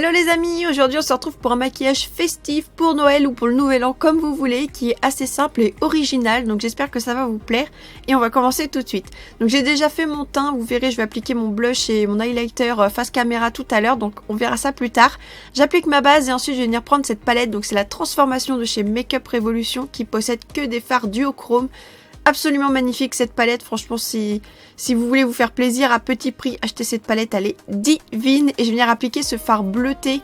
Hello les amis, aujourd'hui on se retrouve pour un maquillage festif pour Noël ou pour le Nouvel An comme vous voulez, qui est assez simple et original, donc j'espère que ça va vous plaire et on va commencer tout de suite. Donc j'ai déjà fait mon teint, vous verrez je vais appliquer mon blush et mon highlighter face caméra tout à l'heure, donc on verra ça plus tard. J'applique ma base et ensuite je vais venir prendre cette palette, donc c'est la transformation de chez Makeup Revolution qui possède que des fards duochrome. Absolument magnifique cette palette, franchement si vous voulez vous faire plaisir à petit prix, achetez cette palette, elle est divine. Et je vais venir appliquer ce fard bleuté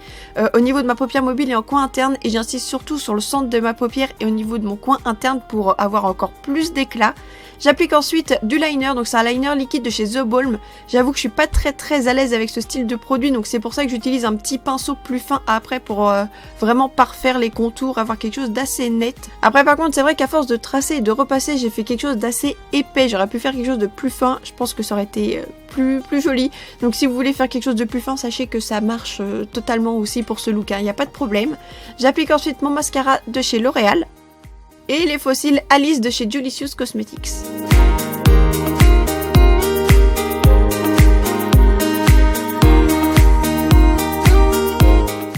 au niveau de ma paupière mobile et en coin interne, et j'insiste surtout sur le centre de ma paupière et au niveau de mon coin interne pour avoir encore plus d'éclat. J'applique ensuite du liner, donc c'est un liner liquide de chez The Balm. J'avoue que je suis pas très à l'aise avec ce style de produit, donc c'est pour ça que j'utilise un petit pinceau plus fin après pour vraiment parfaire les contours, avoir quelque chose d'assez net. Après par contre c'est vrai qu'à force de tracer et de repasser, j'ai fait quelque chose d'assez épais. J'aurais pu faire quelque chose de plus fin, je pense que ça aurait été plus joli. Donc si vous voulez faire quelque chose de plus fin, sachez que ça marche totalement aussi pour ce look, il n'y a pas de problème. J'applique ensuite mon mascara de chez L'Oréal et les fossiles Alice de chez Julicious Cosmetics.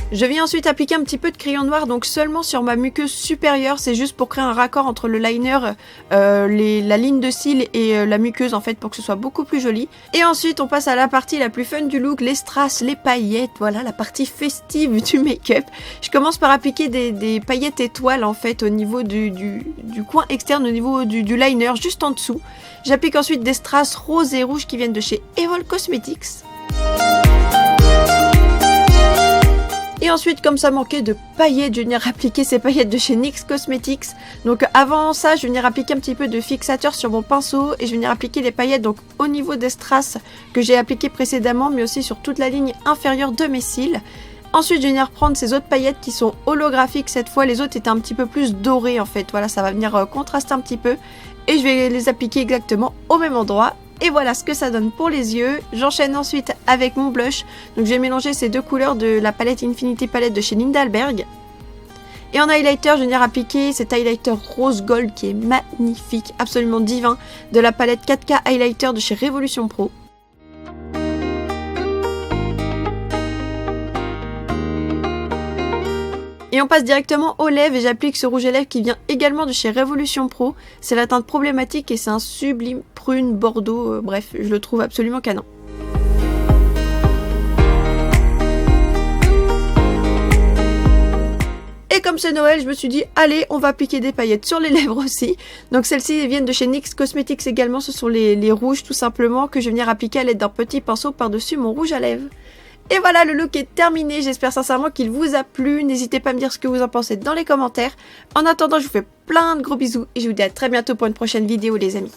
Je viens ensuite appliquer un petit peu de crayon noir, donc seulement sur ma muqueuse supérieure, c'est juste pour créer un raccord entre le liner, la ligne de cils et la muqueuse en fait, pour que ce soit beaucoup plus joli. Et ensuite on passe à la partie la plus fun du look, les strass, les paillettes, voilà la partie festive du make-up. Je commence par appliquer des paillettes étoiles en fait au niveau du coin externe, au niveau du liner, juste en dessous. J'applique ensuite des strass roses et rouges qui viennent de chez Evol Cosmetics. Et ensuite, comme ça manquait de paillettes, je vais venir appliquer ces paillettes de chez NYX Cosmetics. Donc avant ça, je vais venir appliquer un petit peu de fixateur sur mon pinceau et je vais venir appliquer les paillettes donc au niveau des strass que j'ai appliqué précédemment, mais aussi sur toute la ligne inférieure de mes cils. Ensuite, je vais venir prendre ces autres paillettes qui sont holographiques cette fois. Les autres étaient un petit peu plus dorées en fait. Voilà, ça va venir contraster un petit peu. Et je vais les appliquer exactement au même endroit. Et voilà ce que ça donne pour les yeux. J'enchaîne ensuite avec mon blush. Donc j'ai mélangé ces deux couleurs de la palette Infinity Palette de chez Lindalberg. Et en highlighter, je vais venir appliquer cet highlighter rose gold qui est magnifique, absolument divin, de la palette 4K Highlighter de chez Revolution Pro. Et on passe directement aux lèvres et j'applique ce rouge à lèvres qui vient également de chez Revolution Pro. C'est la teinte problématique et c'est un sublime prune bordeaux, bref, je le trouve absolument canon. Et comme c'est Noël, je me suis dit, allez, on va appliquer des paillettes sur les lèvres aussi. Donc celles-ci viennent de chez NYX Cosmetics également, ce sont les rouges tout simplement que je vais venir appliquer à l'aide d'un petit pinceau par-dessus mon rouge à lèvres. Et voilà, le look est terminé, j'espère sincèrement qu'il vous a plu, n'hésitez pas à me dire ce que vous en pensez dans les commentaires. En attendant, je vous fais plein de gros bisous et je vous dis à très bientôt pour une prochaine vidéo les amis.